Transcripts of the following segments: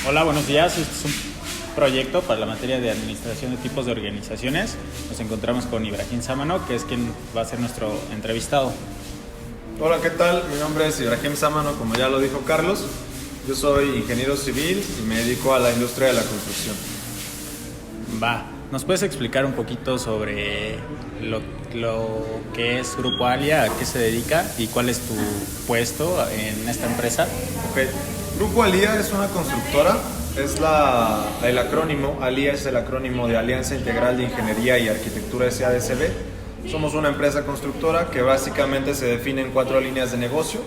Hola, buenos días. Este es un proyecto para la materia de administración de tipos de organizaciones. Nos encontramos con Ibrahim Sámano, que es quien va a ser nuestro entrevistado. Hola, ¿qué tal? Mi nombre es Ibrahim Sámano, como ya lo dijo Carlos. Yo soy ingeniero civil y me dedico a la industria de la construcción. ¿Nos puedes explicar un poquito sobre lo que es Grupo Alia, a qué se dedica y cuál es tu puesto en esta empresa? Ok, Grupo Alia es una constructora, el acrónimo, Alia es el acrónimo de Alianza Integral de Ingeniería y Arquitectura SADCB. Somos una empresa constructora que básicamente se define en 4 líneas de negocio,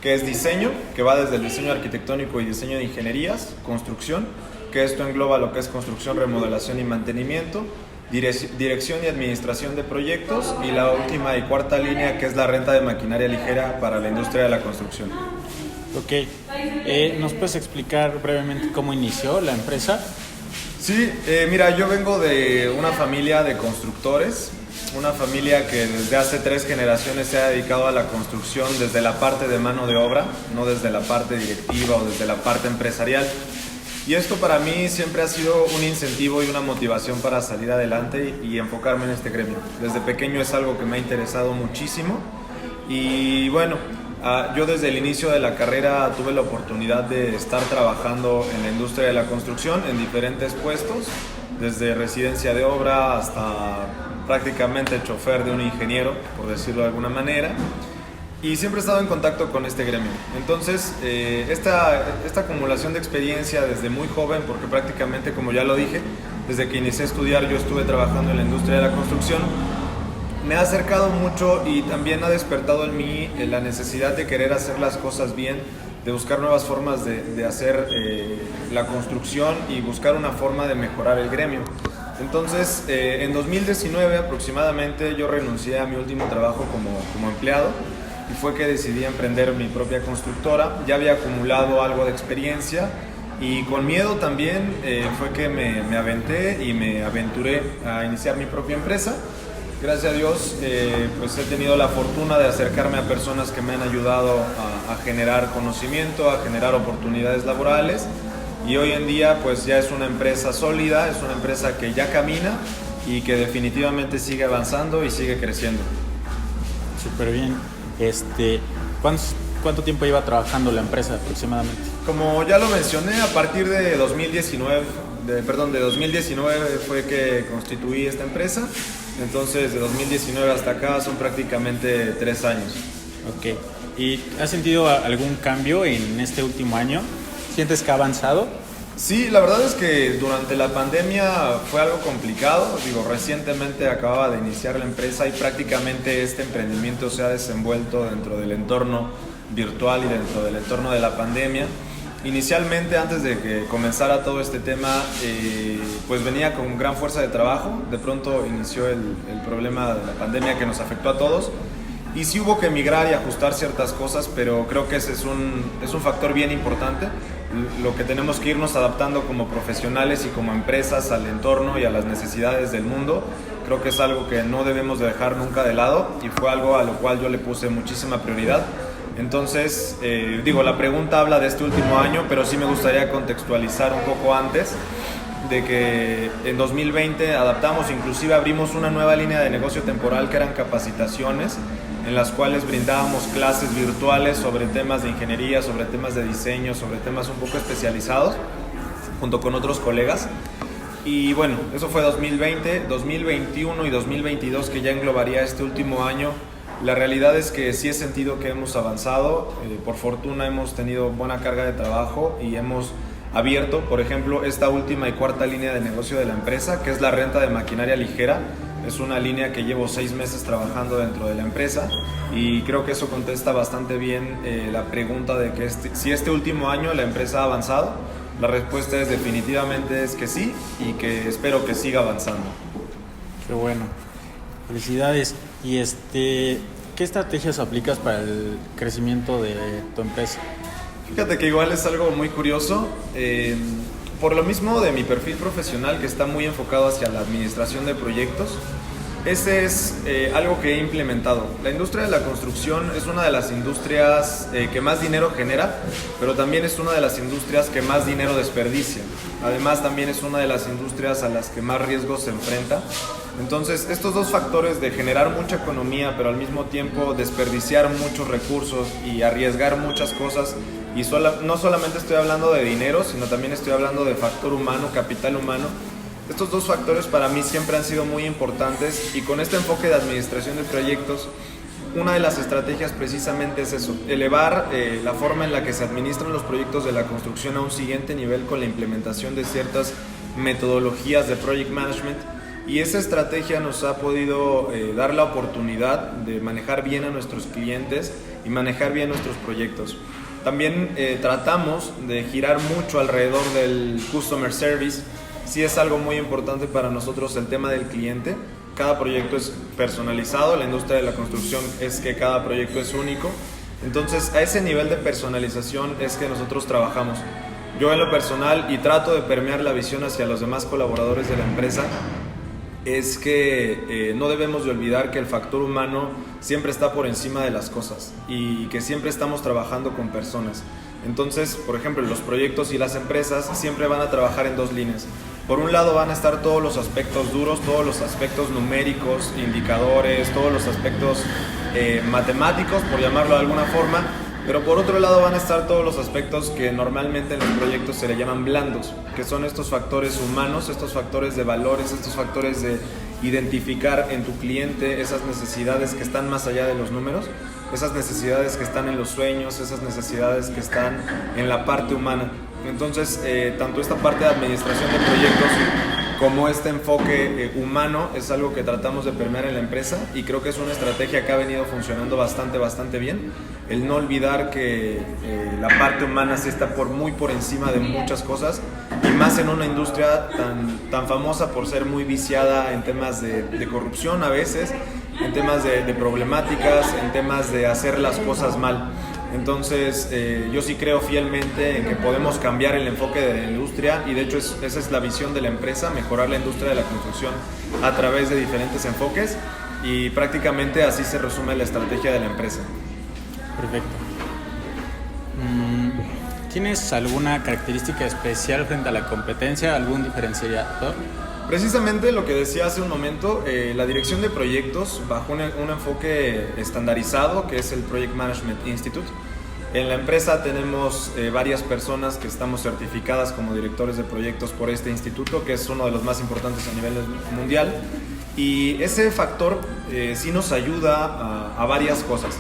que es diseño, que va desde el diseño arquitectónico y diseño de ingenierías, construcción, que esto engloba lo que es construcción, remodelación y mantenimiento, dirección y administración de proyectos, y la última y cuarta línea, que es la renta de maquinaria ligera para la industria de la construcción. Ok, ¿nos puedes explicar brevemente cómo inició la empresa? Sí, mira, yo vengo de una familia de constructores, una familia que desde hace 3 generaciones se ha dedicado a la construcción desde la parte de mano de obra, no desde la parte directiva o desde la parte empresarial. Y esto para mí siempre ha sido un incentivo y una motivación para salir adelante y enfocarme en este gremio. Desde pequeño es algo que me ha interesado muchísimo y bueno, yo desde el inicio de la carrera tuve la oportunidad de estar trabajando en la industria de la construcción en diferentes puestos, desde residencia de obra hasta prácticamente chofer de un ingeniero, por decirlo de alguna manera. Y siempre he estado en contacto con este gremio. Entonces, esta acumulación de experiencia desde muy joven, porque prácticamente, como ya lo dije, desde que inicié a estudiar yo estuve trabajando en la industria de la construcción, me ha acercado mucho y también ha despertado en mí la necesidad de querer hacer las cosas bien, de buscar nuevas formas de hacer la construcción y buscar una forma de mejorar el gremio. Entonces, en 2019 aproximadamente yo renuncié a mi último trabajo como empleado, y fue que decidí emprender mi propia constructora. Ya había acumulado algo de experiencia y con miedo también fue que me aventé y me aventuré a iniciar mi propia empresa. Gracias a Dios pues he tenido la fortuna de acercarme a personas que me han ayudado a generar conocimiento, a generar oportunidades laborales, y hoy en día pues ya es una empresa sólida, es una empresa que ya camina y que definitivamente sigue avanzando y sigue creciendo. Súper bien. ¿Cuánto tiempo lleva trabajando la empresa aproximadamente? Como ya lo mencioné, a partir de 2019 fue que constituí esta empresa. Entonces, de 2019 hasta acá son prácticamente 3 años. Ok. ¿Y has sentido algún cambio en este último año? ¿Sientes que ha avanzado? Sí, la verdad es que durante la pandemia fue algo complicado. Recientemente acababa de iniciar la empresa y prácticamente este emprendimiento se ha desenvuelto dentro del entorno virtual y dentro del entorno de la pandemia. Inicialmente, antes de que comenzara todo este tema, pues venía con gran fuerza de trabajo. De pronto inició el problema de la pandemia que nos afectó a todos. Y sí hubo que migrar y ajustar ciertas cosas, pero creo que ese es un factor bien importante. Lo que tenemos que irnos adaptando como profesionales y como empresas al entorno y a las necesidades del mundo, creo que es algo que no debemos de dejar nunca de lado, y fue algo a lo cual yo le puse muchísima prioridad. Entonces, la pregunta habla de este último año, pero sí me gustaría contextualizar un poco antes de que en 2020 adaptamos, inclusive abrimos una nueva línea de negocio temporal que eran capacitaciones, en las cuales brindábamos clases virtuales sobre temas de ingeniería, sobre temas de diseño, sobre temas un poco especializados, junto con otros colegas. Y bueno, eso fue 2020, 2021 y 2022, que ya englobaría este último año. La realidad es que sí he sentido que hemos avanzado. Por fortuna hemos tenido buena carga de trabajo y hemos abierto, por ejemplo, esta última y cuarta línea de negocio de la empresa, que es la renta de maquinaria ligera. Es una línea que llevo 6 meses trabajando dentro de la empresa, y creo que eso contesta bastante bien la pregunta de que si este último año la empresa ha avanzado. La respuesta es definitivamente es que sí, y que espero que siga avanzando. Qué bueno. Felicidades. ¿Y qué estrategias aplicas para el crecimiento de tu empresa? Fíjate que igual es algo muy curioso. Por lo mismo de mi perfil profesional, que está muy enfocado hacia la administración de proyectos, Ese es algo que he implementado. La industria de la construcción es una de las industrias que más dinero genera, pero también es una de las industrias que más dinero desperdicia. Además, también es una de las industrias a las que más riesgos se enfrenta. Entonces, estos dos factores de generar mucha economía, pero al mismo tiempo desperdiciar muchos recursos y arriesgar muchas cosas, y no solamente estoy hablando de dinero, sino también estoy hablando de factor humano, capital humano. Estos dos factores para mí siempre han sido muy importantes, y con este enfoque de administración de proyectos, una de las estrategias precisamente es eso, elevar la forma en la que se administran los proyectos de la construcción a un siguiente nivel con la implementación de ciertas metodologías de project management, y esa estrategia nos ha podido dar la oportunidad de manejar bien a nuestros clientes y manejar bien nuestros proyectos. También tratamos de girar mucho alrededor del customer service. Sí es algo muy importante para nosotros el tema del cliente. Cada proyecto es personalizado, la industria de la construcción es que cada proyecto es único. Entonces, a ese nivel de personalización es que nosotros trabajamos. Yo en lo personal, y trato de permear la visión hacia los demás colaboradores de la empresa, es que no debemos de olvidar que el factor humano siempre está por encima de las cosas y que siempre estamos trabajando con personas. Entonces, por ejemplo, los proyectos y las empresas siempre van a trabajar en dos líneas. Por un lado van a estar todos los aspectos duros, todos los aspectos numéricos, indicadores, todos los aspectos matemáticos, por llamarlo de alguna forma, pero por otro lado van a estar todos los aspectos que normalmente en los proyectos se le llaman blandos, que son estos factores humanos, estos factores de valores, estos factores de identificar en tu cliente esas necesidades que están más allá de los números, esas necesidades que están en los sueños, esas necesidades que están en la parte humana. Entonces, tanto esta parte de administración de proyectos como este enfoque humano es algo que tratamos de permear en la empresa, y creo que es una estrategia que ha venido funcionando bastante bien. El no olvidar que la parte humana sí está muy por encima de muchas cosas, y más en una industria tan famosa por ser muy viciada en temas de corrupción a veces, en temas de problemáticas, en temas de hacer las cosas mal. Entonces, yo sí creo fielmente en que podemos cambiar el enfoque de la industria, y de hecho esa es la visión de la empresa, mejorar la industria de la construcción a través de diferentes enfoques, y prácticamente así se resume la estrategia de la empresa. Perfecto. ¿Tienes alguna característica especial frente a la competencia, algún diferenciador? Precisamente lo que decía hace un momento, la dirección de proyectos bajo un enfoque estandarizado, que es el Project Management Institute. En la empresa tenemos varias personas que estamos certificadas como directores de proyectos por este instituto, que es uno de los más importantes a nivel mundial, y ese factor sí nos ayuda a varias cosas.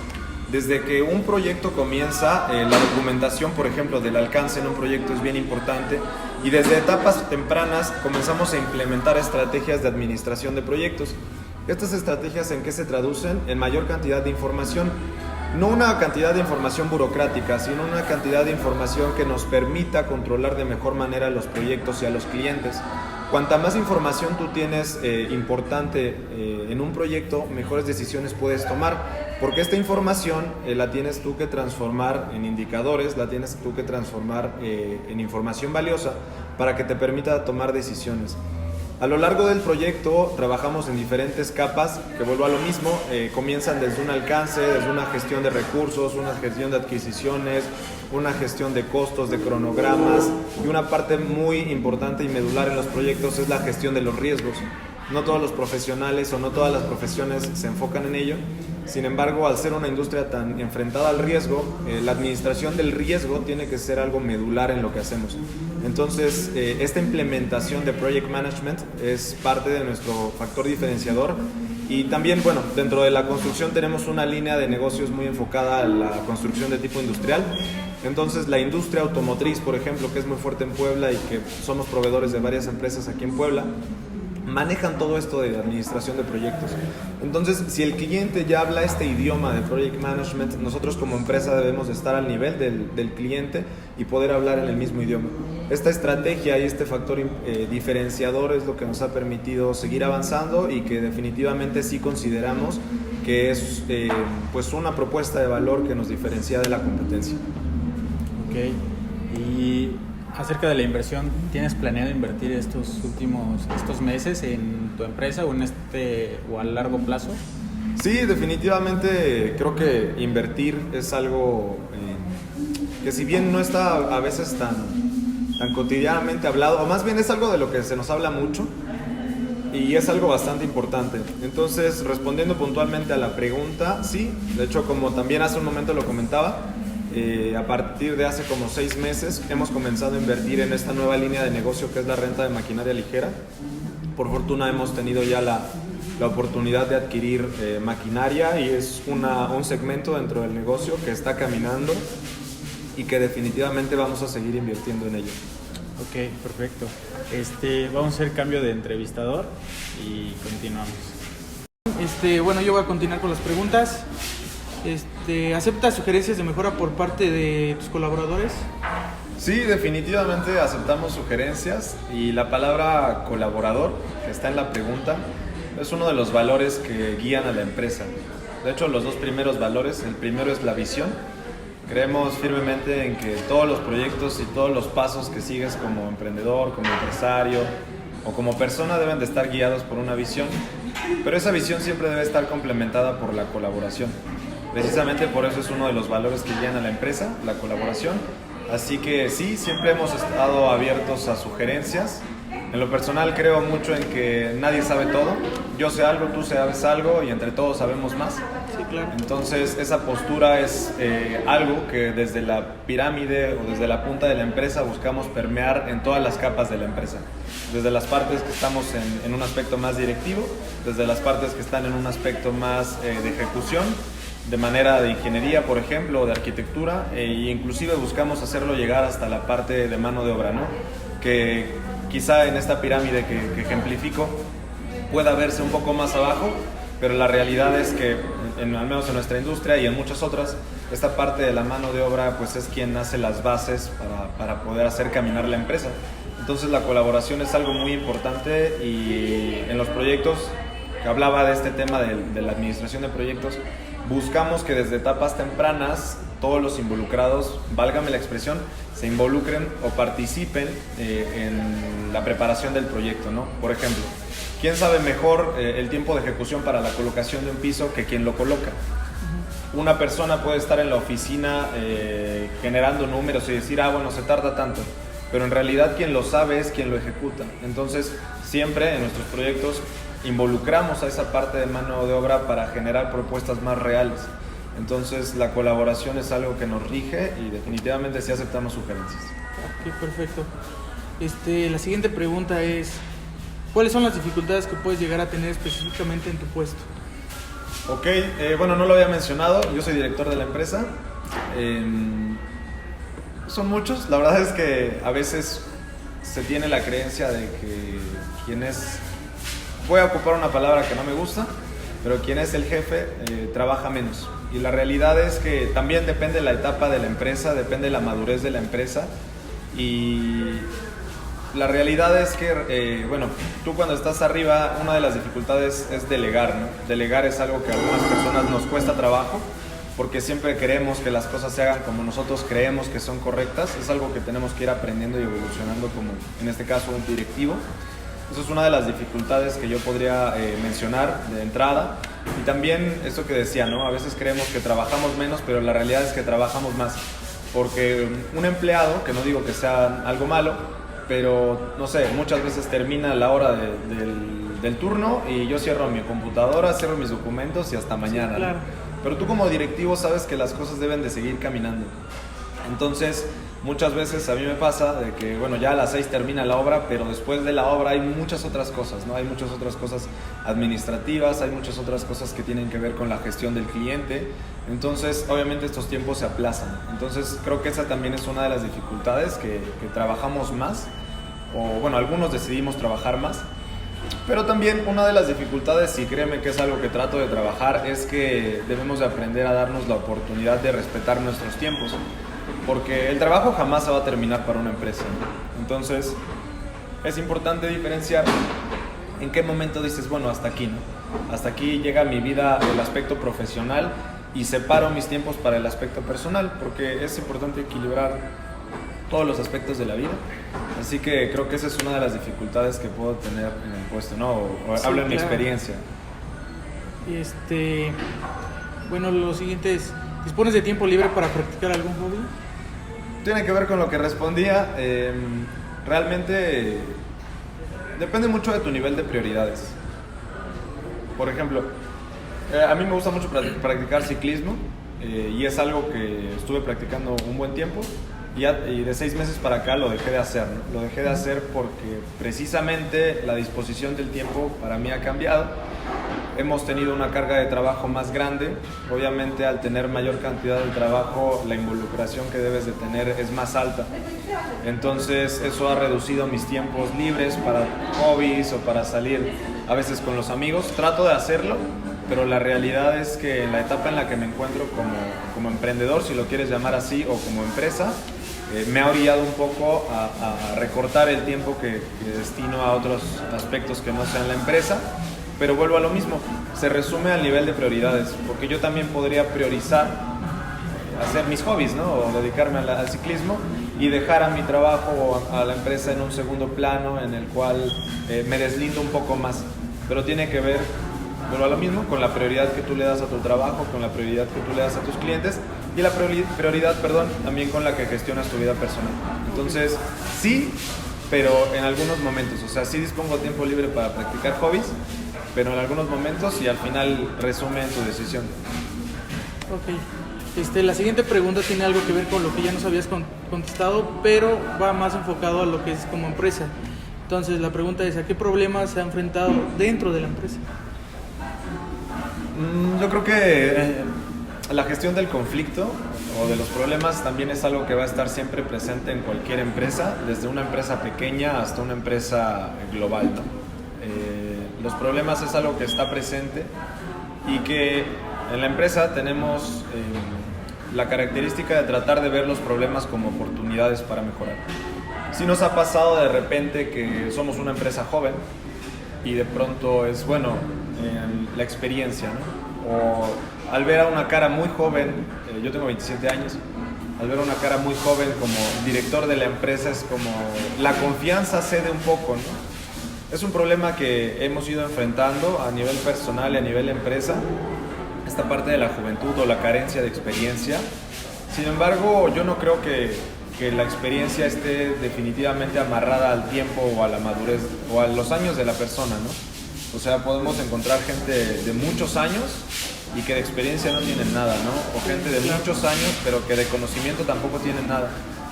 Desde que un proyecto comienza, la documentación, por ejemplo, del alcance en un proyecto es bien importante, y desde etapas tempranas comenzamos a implementar estrategias de administración de proyectos. Estas estrategias, ¿en qué se traducen? En mayor cantidad de información. No una cantidad de información burocrática, sino una cantidad de información que nos permita controlar de mejor manera los proyectos y a los clientes. Cuanta más información tú tienes importante en un proyecto, mejores decisiones puedes tomar, porque esta información la tienes tú que transformar en indicadores, la tienes tú que transformar en información valiosa para que te permita tomar decisiones. A lo largo del proyecto trabajamos en diferentes capas, que vuelvo a lo mismo, comienzan desde un alcance, desde una gestión de recursos, una gestión de adquisiciones, una gestión de costos, de cronogramas, y una parte muy importante y medular en los proyectos es la gestión de los riesgos. No todos los profesionales o no todas las profesiones se enfocan en ello. Sin embargo, al ser una industria tan enfrentada al riesgo, la administración del riesgo tiene que ser algo medular en lo que hacemos. Entonces, esta implementación de Project Management es parte de nuestro factor diferenciador. Y también, bueno, dentro de la construcción tenemos una línea de negocios muy enfocada a la construcción de tipo industrial. Entonces, la industria automotriz, por ejemplo, que es muy fuerte en Puebla y que somos proveedores de varias empresas aquí en Puebla, manejan todo esto de administración de proyectos. Entonces, si el cliente ya habla este idioma de Project Management, nosotros como empresa debemos de estar al nivel del cliente y poder hablar en el mismo idioma. Esta estrategia y este factor diferenciador es lo que nos ha permitido seguir avanzando, y que definitivamente sí consideramos que es pues una propuesta de valor que nos diferencia de la competencia. Ok. Y acerca de la inversión, ¿tienes planeado invertir estos meses en tu empresa o a largo plazo? Sí, definitivamente creo que invertir es algo que si bien no está a veces tan cotidianamente hablado, o más bien es algo de lo que se nos habla mucho y es algo bastante importante. Entonces, respondiendo puntualmente a la pregunta, sí, de hecho como también hace un momento lo comentaba, a partir de hace como 6 meses hemos comenzado a invertir en esta nueva línea de negocio que es la renta de maquinaria ligera. Por fortuna hemos tenido ya la oportunidad de adquirir maquinaria y es un segmento dentro del negocio que está caminando y que definitivamente vamos a seguir invirtiendo en ello. Ok, perfecto. Vamos a hacer cambio de entrevistador y continuamos. Bueno, yo voy a continuar con las preguntas. ¿Aceptas sugerencias de mejora por parte de tus colaboradores? Sí, definitivamente aceptamos sugerencias y la palabra colaborador, que está en la pregunta, es uno de los valores que guían a la empresa. De hecho, los 2 primeros valores, el primero es la visión. Creemos firmemente en que todos los proyectos y todos los pasos que sigues como emprendedor, como empresario o como persona deben de estar guiados por una visión, pero esa visión siempre debe estar complementada por la colaboración. Precisamente por eso es uno de los valores que guían a la empresa, la colaboración. Así que sí, siempre hemos estado abiertos a sugerencias. En lo personal creo mucho en que nadie sabe todo. Yo sé algo, tú sabes algo y entre todos sabemos más. Sí, claro. Entonces esa postura es algo que desde la pirámide o desde la punta de la empresa buscamos permear en todas las capas de la empresa. Desde las partes que estamos en un aspecto más directivo, desde las partes que están en un aspecto más de ejecución, de manera de ingeniería, por ejemplo, o de arquitectura, e inclusive buscamos hacerlo llegar hasta la parte de mano de obra, ¿no? Que quizá en esta pirámide que ejemplifico pueda verse un poco más abajo, pero la realidad es que, al menos en nuestra industria y en muchas otras, esta parte de la mano de obra pues es quien hace las bases para poder hacer caminar la empresa. Entonces la colaboración es algo muy importante y en los proyectos, que hablaba de este tema de la administración de proyectos, buscamos que desde etapas tempranas todos los involucrados, válgame la expresión, se involucren o participen en la preparación del proyecto, ¿no? Por ejemplo, ¿quién sabe mejor el tiempo de ejecución para la colocación de un piso que quien lo coloca? Una persona puede estar en la oficina generando números y decir, bueno, se tarda tanto, pero en realidad quien lo sabe es quien lo ejecuta. Entonces, siempre en nuestros proyectos involucramos a esa parte de mano de obra para generar propuestas más reales. Entonces la colaboración es algo que nos rige y definitivamente sí aceptamos sugerencias. Ok, perfecto. La siguiente pregunta es, ¿cuáles son las dificultades que puedes llegar a tener específicamente en tu puesto? Ok, bueno, no lo había mencionado, yo soy director de la empresa. Son muchos, la verdad es que a veces se tiene la creencia de que quien es, voy a ocupar una palabra que no me gusta, pero quien es el jefe trabaja menos. Y la realidad es que también depende de la etapa de la empresa, depende de la madurez de la empresa. Y la realidad es que, bueno, tú cuando estás arriba, una de las dificultades es delegar, ¿no? Delegar es algo que a algunas personas nos cuesta trabajo, porque siempre queremos que las cosas se hagan como nosotros creemos que son correctas. Es algo que tenemos que ir aprendiendo y evolucionando como, en este caso, un directivo. Eso es una de las dificultades que yo podría mencionar de entrada. Y también esto que decía, ¿no? A veces creemos que trabajamos menos, pero la realidad es que trabajamos más. Porque un empleado, que no digo que sea algo malo, pero no sé, muchas veces termina la hora del turno y yo cierro mi computadora, cierro mis documentos y hasta mañana. Sí, claro. ¿No? Pero tú como directivo sabes que las cosas deben de seguir caminando. Entonces, muchas veces a mí me pasa de que, bueno, ya a las 6 termina la obra, pero después de la obra hay muchas otras cosas, ¿no? Hay muchas otras cosas administrativas, hay muchas otras cosas que tienen que ver con la gestión del cliente. Entonces, obviamente estos tiempos se aplazan. Entonces, creo que esa también es una de las dificultades que trabajamos más, o bueno, algunos decidimos trabajar más. Pero también una de las dificultades, y créeme que es algo que trato de trabajar, es que debemos de aprender a darnos la oportunidad de respetar nuestros tiempos. Porque el trabajo jamás se va a terminar para una empresa, ¿no? Entonces, es importante diferenciar en qué momento dices, bueno, hasta aquí, ¿no? Hasta aquí llega mi vida, el aspecto profesional, y separo mis tiempos para el aspecto personal, porque es importante equilibrar todos los aspectos de la vida. Así que creo que esa es una de las dificultades que puedo tener en el puesto, ¿no? Sí, Hablo en mi claro. experiencia. Bueno, lo siguiente es, ¿dispones de tiempo libre para practicar algún hobby? Tiene que ver con lo que respondía. Realmente depende mucho de tu nivel de prioridades. Por ejemplo, a mí me gusta mucho practicar ciclismo y es algo que estuve practicando un buen tiempo y de 6 meses para acá lo dejé de hacer, ¿no? Lo dejé de hacer porque precisamente la disposición del tiempo para mí ha cambiado. Hemos tenido una carga de trabajo más grande. Obviamente, al tener mayor cantidad de trabajo, la involucración que debes de tener es más alta. Entonces, eso ha reducido mis tiempos libres para hobbies o para salir a veces con los amigos. Trato de hacerlo, pero la realidad es que en la etapa en la que me encuentro como emprendedor, si lo quieres llamar así, o como empresa, me ha orillado un poco a recortar el tiempo que destino a otros aspectos que no sean la empresa. Pero vuelvo a lo mismo, se resume al nivel de prioridades, porque yo también podría priorizar hacer mis hobbies, ¿no? O dedicarme al ciclismo y dejar a mi trabajo o a la empresa en un segundo plano en el cual me deslindo un poco más. Pero tiene que ver, vuelvo a lo mismo, con la prioridad que tú le das a tu trabajo, con la prioridad que tú le das a tus clientes y la prioridad, también con la que gestionas tu vida personal. Entonces, sí, pero en algunos momentos, o sea, sí dispongo de tiempo libre para practicar hobbies, pero en algunos momentos y al final resume en tu decisión. Ok. La siguiente pregunta tiene algo que ver con lo que ya nos habías contestado, pero va más enfocado a lo que es como empresa. Entonces, la pregunta es, ¿a qué problemas se ha enfrentado dentro de la empresa? Yo creo que la gestión del conflicto o de los problemas también es algo que va a estar siempre presente en cualquier empresa, desde una empresa pequeña hasta una empresa global, ¿no? Los problemas es algo que está presente y que en la empresa tenemos la característica de tratar de ver los problemas como oportunidades para mejorar. Sí nos ha pasado de repente que somos una empresa joven y de pronto es, bueno, la experiencia, ¿no? O al ver a una cara muy joven, yo tengo 27 años, al ver a una cara muy joven como director de la empresa es como la confianza cede un poco, ¿no? Es un problema que hemos ido enfrentando a nivel personal y a nivel empresa, esta parte de la juventud o la carencia de experiencia. Sin embargo, yo no creo que la experiencia esté definitivamente amarrada al tiempo o a la madurez o a los años de la persona, ¿no? O sea, podemos encontrar gente de muchos años y que de experiencia no tienen nada, ¿no? O gente de muchos años, pero que de conocimiento tampoco tienen nada.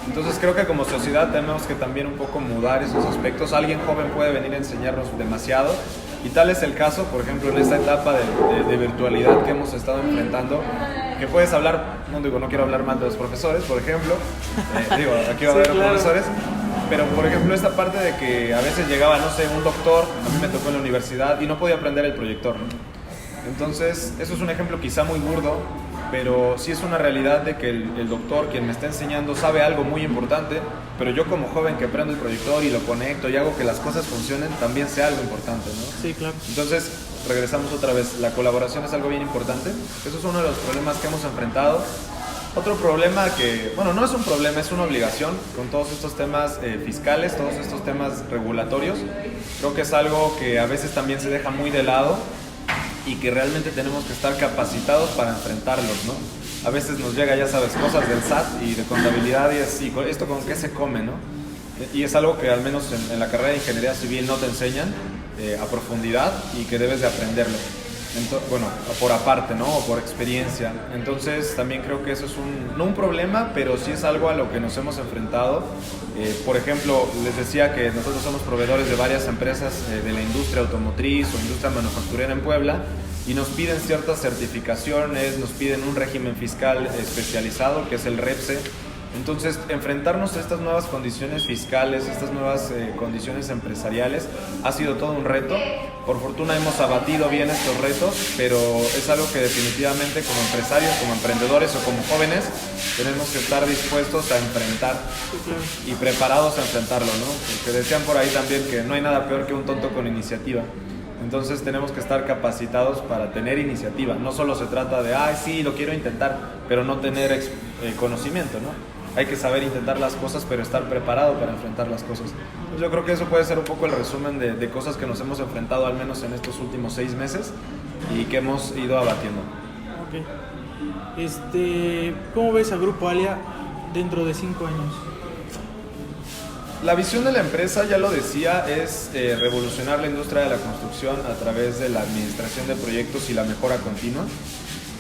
Entonces creo que como sociedad tenemos que también un poco mudar esos aspectos. Alguien joven puede venir a enseñarnos demasiado y tal es el caso, por ejemplo, en esta etapa de virtualidad que hemos estado enfrentando, que puedes hablar, no quiero hablar mal de los profesores, por ejemplo, aquí va a haber profesores, pero por ejemplo esta parte de que a veces llegaba, no sé, un doctor, a mí me tocó en la universidad y no podía prender el proyector, ¿no? Entonces eso es un ejemplo quizá muy burdo, pero sí es una realidad de que el doctor, quien me está enseñando, sabe algo muy importante, pero yo como joven que prendo el proyector y lo conecto y hago que las cosas funcionen, también sé algo importante, ¿no? Sí, claro. Entonces, regresamos otra vez, la colaboración es algo bien importante, eso es uno de los problemas que hemos enfrentado. Otro problema que, bueno, no es un problema, es una obligación con todos estos temas fiscales, todos estos temas regulatorios, creo que es algo que a veces también se deja muy de lado y que realmente tenemos que estar capacitados para enfrentarlos, ¿no? A veces nos llega, ya sabes, cosas del SAT y de contabilidad y ¿esto con qué se come, no? Y es algo que al menos en la carrera de Ingeniería Civil no te enseñan a profundidad y que debes de aprenderlo. Bueno, por aparte, ¿no? O por experiencia. Entonces también creo que eso es no un problema, pero sí es algo a lo que nos hemos enfrentado. Por ejemplo, les decía que nosotros somos proveedores de varias empresas de la industria automotriz o industria manufacturera en Puebla y nos piden ciertas certificaciones, nos piden un régimen fiscal especializado que es el REPSE. Entonces, enfrentarnos a estas nuevas condiciones fiscales, estas nuevas condiciones empresariales, ha sido todo un reto. Por fortuna hemos abatido bien estos retos, pero es algo que definitivamente como empresarios, como emprendedores o como jóvenes, tenemos que estar dispuestos a enfrentar y preparados a enfrentarlo, ¿no? Porque decían por ahí también que no hay nada peor que un tonto con iniciativa. Entonces tenemos que estar capacitados para tener iniciativa. No solo se trata de, sí, lo quiero intentar, pero no tener conocimiento, ¿no? hay que saber intentar las cosas, pero estar preparado para enfrentar las cosas. Entonces yo creo que eso puede ser un poco el resumen de cosas que nos hemos enfrentado al menos en estos últimos 6 meses y que hemos ido abatiendo. Ok. ¿Cómo ves a Grupo Alia dentro de 5 años? La visión de la empresa, ya lo decía, es revolucionar la industria de la construcción a través de la administración de proyectos y la mejora continua.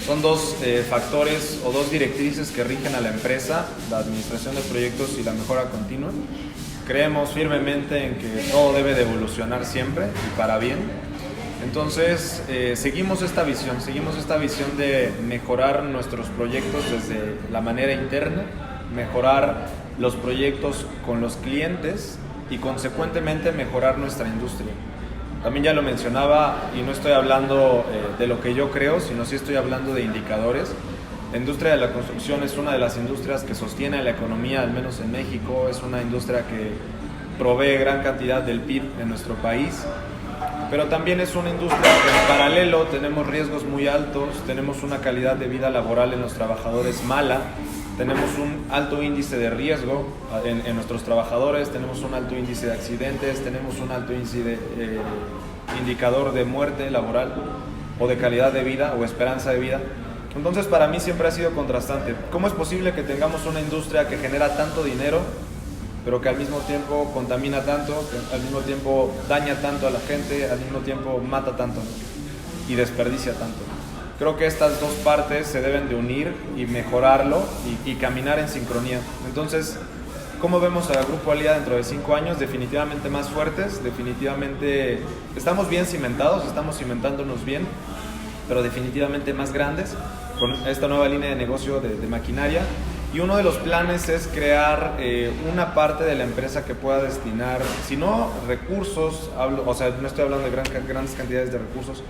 Son dos factores o dos directrices que rigen a la empresa, la administración de proyectos y la mejora continua. Creemos firmemente en que todo debe de evolucionar siempre y para bien. Entonces, seguimos esta visión de mejorar nuestros proyectos desde la manera interna, mejorar los proyectos con los clientes y consecuentemente mejorar nuestra industria. También ya lo mencionaba y no estoy hablando de lo que yo creo, sino sí estoy hablando de indicadores. La industria de la construcción es una de las industrias que sostiene la economía, al menos en México. Es una industria que provee gran cantidad del PIB en nuestro país. Pero también es una industria que en paralelo tenemos riesgos muy altos, tenemos una calidad de vida laboral en los trabajadores mala, tenemos un alto índice de riesgo en nuestros trabajadores, tenemos un alto índice de accidentes, tenemos un alto índice de indicador de muerte laboral o de calidad de vida o esperanza de vida. Entonces para mí siempre ha sido contrastante. ¿Cómo es posible que tengamos una industria que genera tanto dinero, pero que al mismo tiempo contamina tanto, que al mismo tiempo daña tanto a la gente, al mismo tiempo mata tanto y desperdicia tanto? Creo que estas dos partes se deben de unir y mejorarlo y caminar en sincronía. Entonces, ¿cómo vemos al Grupo Alia dentro de 5 años? Definitivamente más fuertes, definitivamente estamos bien cimentados, estamos cimentándonos bien, pero definitivamente más grandes con esta nueva línea de negocio de maquinaria. Y uno de los planes es crear una parte de la empresa que pueda destinar, si no recursos, no estoy hablando de grandes cantidades de recursos,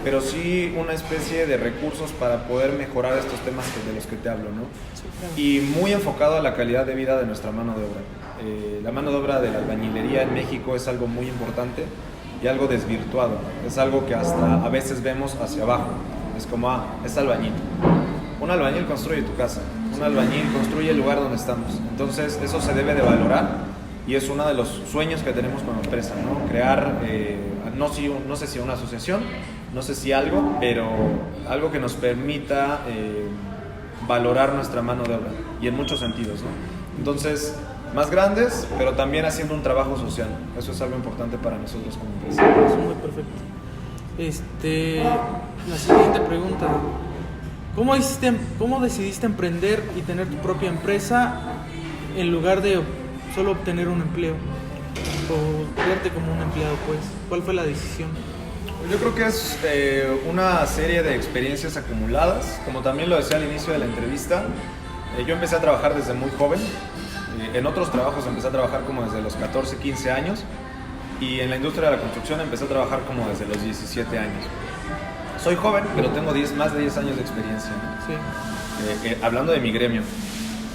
pero sí una especie de recursos para poder mejorar estos temas de los que te hablo, ¿no? Sí, claro. Y muy enfocado a la calidad de vida de nuestra mano de obra. La mano de obra de la albañilería en México es algo muy importante y algo desvirtuado. Es algo que hasta a veces vemos hacia abajo. Es como, es albañil. Un albañil construye tu casa, un albañil construye el lugar donde estamos. Entonces eso se debe de valorar y es uno de los sueños que tenemos como empresa, ¿no? Crear, no sé si una asociación, no sé si algo, pero algo que nos permita valorar nuestra mano de obra y en muchos sentidos, ¿no? Entonces, más grandes, pero también haciendo un trabajo social. Eso es algo importante para nosotros como empresa. Es muy perfecto. La siguiente pregunta. ¿Cómo decidiste emprender y tener tu propia empresa en lugar de solo obtener un empleo? O verte como un empleado, pues. ¿Cuál fue la decisión? Yo creo que es una serie de experiencias acumuladas. Como también lo decía al inicio de la entrevista, yo empecé a trabajar desde muy joven. En otros trabajos empecé a trabajar como desde los 14, 15 años. Y en la industria de la construcción empecé a trabajar como desde los 17 años. Soy joven, pero tengo más de 10 años de experiencia, ¿no? Sí. Hablando de mi gremio.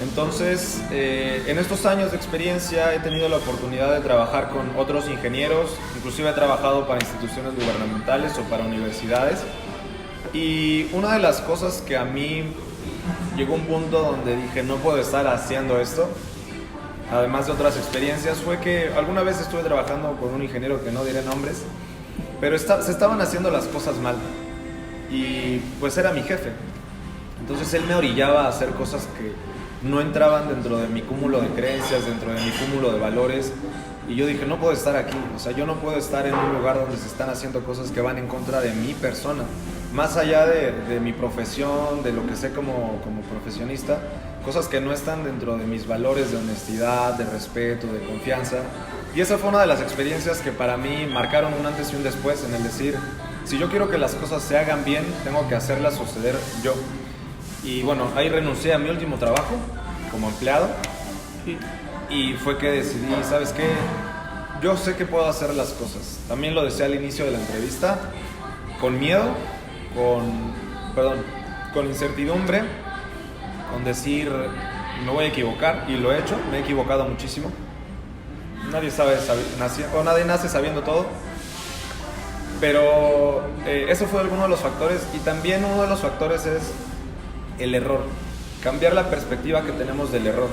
Entonces, en estos años de experiencia he tenido la oportunidad de trabajar con otros ingenieros, inclusive he trabajado para instituciones gubernamentales o para universidades. Y una de las cosas que a mí llegó un punto donde dije no puedo estar haciendo esto, además de otras experiencias, fue que alguna vez estuve trabajando con un ingeniero que no diré nombres, pero se estaban haciendo las cosas mal. Y pues era mi jefe. Entonces él me orillaba a hacer cosas que no entraban dentro de mi cúmulo de creencias, dentro de mi cúmulo de valores. Y yo dije, no puedo estar aquí. O sea, yo no puedo estar en un lugar donde se están haciendo cosas que van en contra de mi persona. Más allá de mi profesión, de lo que sé como profesionista, cosas que no están dentro de mis valores de honestidad, de respeto, de confianza. Y esa fue una de las experiencias que para mí marcaron un antes y un después en el decir, si yo quiero que las cosas se hagan bien, tengo que hacerlas suceder yo. Y bueno, ahí renuncié a mi último trabajo como empleado. Sí. Y fue que decidí, ¿sabes qué? Yo sé que puedo hacer las cosas. También lo decía al inicio de la entrevista, con miedo, con incertidumbre, con decir, me voy a equivocar, y lo he hecho, me he equivocado muchísimo. Nadie nace sabiendo todo. Pero eso fue uno de los factores, y también uno de los factores es el error. cambiar la perspectiva que tenemos del error.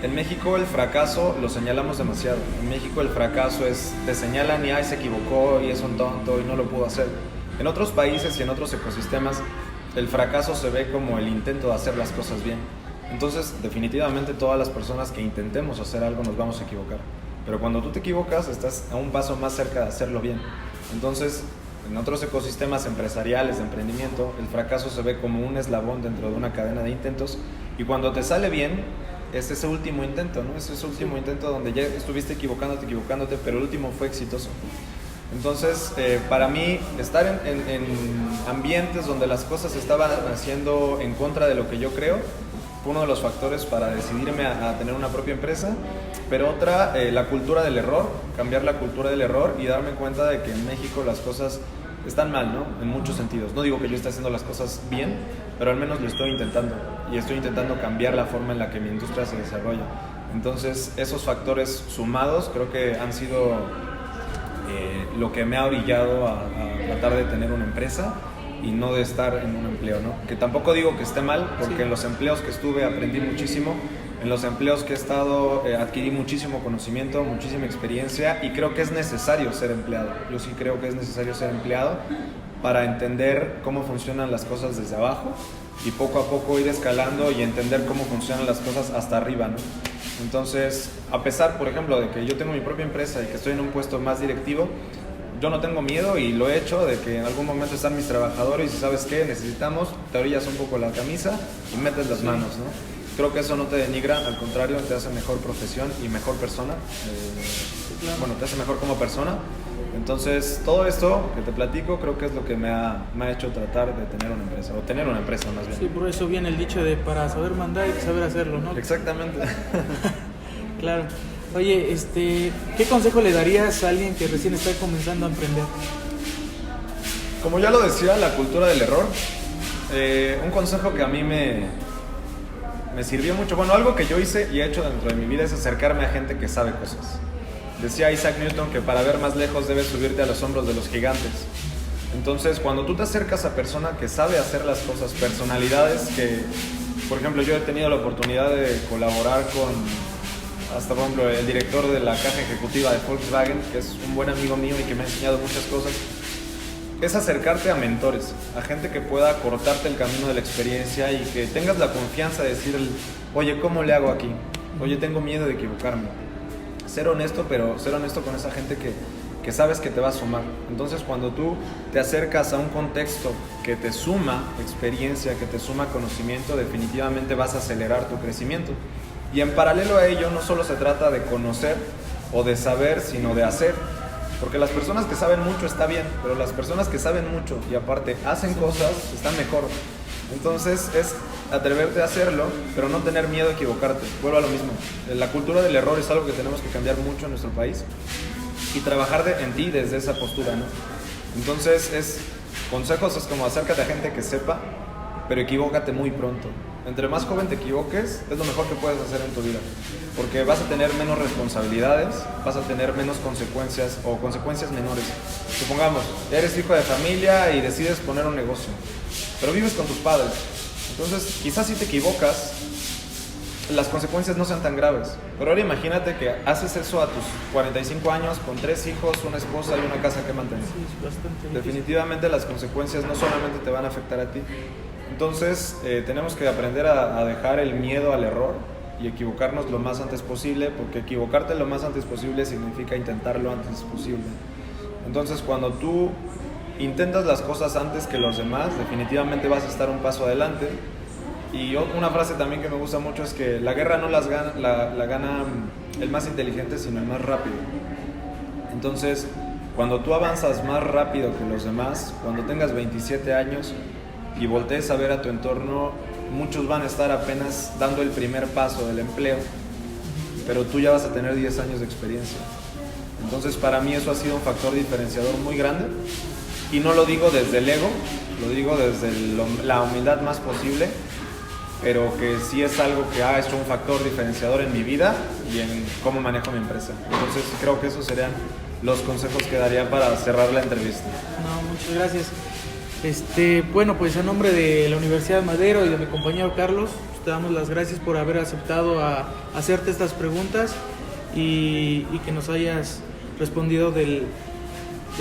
En México el fracaso lo señalamos demasiado. En México el fracaso es, te señalan y ay, se equivocó y es un tonto y no lo pudo hacer. En otros países y en otros ecosistemas el fracaso se ve como el intento de hacer las cosas bien. Entonces definitivamente todas las personas que intentemos hacer algo nos vamos a equivocar. Pero cuando tú te equivocas estás a un paso más cerca de hacerlo bien. Entonces en otros ecosistemas empresariales de emprendimiento el fracaso se ve como un eslabón dentro de una cadena de intentos y cuando te sale bien es ese último intento, ¿no? Es ese último intento donde ya estuviste equivocándote, pero el último fue exitoso. Entonces, para mí, estar en ambientes donde las cosas estaban haciendo en contra de lo que yo creo, fue uno de los factores para decidirme a tener una propia empresa. Pero otra, la cultura del error, cambiar la cultura del error y darme cuenta de que en México las cosas están mal, ¿no? En muchos sentidos. No digo que yo esté haciendo las cosas bien, pero al menos lo estoy intentando. Y estoy intentando cambiar la forma en la que mi industria se desarrolla. Entonces, esos factores sumados creo que han sido lo que me ha orillado a tratar de tener una empresa y no de estar en un empleo, ¿no? Que tampoco digo que esté mal, porque sí. En los empleos que estuve aprendí muchísimo. En los empleos que he estado adquirí muchísimo conocimiento, muchísima experiencia y creo que es necesario ser empleado. Yo sí creo que es necesario ser empleado para entender cómo funcionan las cosas desde abajo y poco a poco ir escalando y entender cómo funcionan las cosas hasta arriba, ¿no? Entonces, a pesar, por ejemplo, de que yo tengo mi propia empresa y que estoy en un puesto más directivo, yo no tengo miedo y lo he hecho de que en algún momento están mis trabajadores y ¿sabes qué? Necesitamos, te orillas un poco la camisa y metes las manos, ¿no? Creo que eso no te denigra, al contrario, te hace mejor profesión y mejor persona. Bueno, te hace mejor como persona. Entonces, todo esto que te platico creo que es lo que me ha hecho tratar de tener una empresa, o tener una empresa más bien. Sí, por eso viene el dicho de para saber mandar hay que saber hacerlo, ¿no? Exactamente. Claro. Oye, ¿qué consejo le darías a alguien que recién está comenzando a emprender? Como ya lo decía, la cultura del error. Un consejo que a mí me sirvió mucho. Bueno, algo que yo hice y he hecho dentro de mi vida es acercarme a gente que sabe cosas. Decía Isaac Newton que para ver más lejos debes subirte a los hombros de los gigantes. Entonces, cuando tú te acercas a persona que sabe hacer las cosas, personalidades que, por ejemplo, yo he tenido la oportunidad de colaborar con, hasta por ejemplo, el director de la caja ejecutiva de Volkswagen, que es un buen amigo mío y que me ha enseñado muchas cosas, es acercarte a mentores, a gente que pueda cortarte el camino de la experiencia y que tengas la confianza de decir, oye, ¿cómo le hago aquí? Oye, tengo miedo de equivocarme. Ser honesto, pero ser honesto con esa gente que sabes que te va a sumar. Entonces, cuando tú te acercas a un contexto que te suma experiencia, que te suma conocimiento, definitivamente vas a acelerar tu crecimiento. Y en paralelo a ello, no solo se trata de conocer o de saber, sino de hacer. Porque las personas que saben mucho está bien, pero las personas que saben mucho y aparte hacen cosas están mejor. Entonces es atreverte a hacerlo, pero no tener miedo a equivocarte. Vuelvo a lo mismo. La cultura del error es algo que tenemos que cambiar mucho en nuestro país y trabajar en ti desde esa postura, ¿no? Entonces consejos es como acércate a gente que sepa, pero equivócate muy pronto. Entre más joven te equivoques, es lo mejor que puedes hacer en tu vida. Porque vas a tener menos responsabilidades, vas a tener menos consecuencias o consecuencias menores. Supongamos, eres hijo de familia y decides poner un negocio, pero vives con tus padres. Entonces, quizás si te equivocas, las consecuencias no sean tan graves. Pero ahora imagínate que haces eso a tus 45 años con 3 hijos, una esposa y una casa que mantener. Sí, es bastante difícil. Definitivamente las consecuencias no solamente te van a afectar a ti. Entonces tenemos que aprender a dejar el miedo al error y equivocarnos lo más antes posible, porque equivocarte lo más antes posible significa intentarlo antes posible. Entonces cuando tú intentas las cosas antes que los demás, definitivamente vas a estar un paso adelante. Y una frase también que me gusta mucho es que la guerra no la gana el más inteligente, sino el más rápido. Entonces, cuando tú avanzas más rápido que los demás, cuando tengas 27 años y voltees a ver a tu entorno, muchos van a estar apenas dando el primer paso del empleo, pero tú ya vas a tener 10 años de experiencia. Entonces, para mí eso ha sido un factor diferenciador muy grande. Y no lo digo desde el ego, lo digo desde la humildad más posible, pero que sí es algo que ha hecho un factor diferenciador en mi vida y en cómo manejo mi empresa. Entonces creo que esos serían los consejos que daría para cerrar la entrevista. No, muchas gracias. Bueno, pues a nombre de la Universidad Madero y de mi compañero Carlos, te damos las gracias por haber aceptado a hacerte estas preguntas y que nos hayas respondido de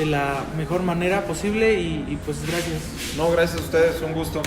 la mejor manera posible y pues gracias. No, gracias a ustedes, un gusto.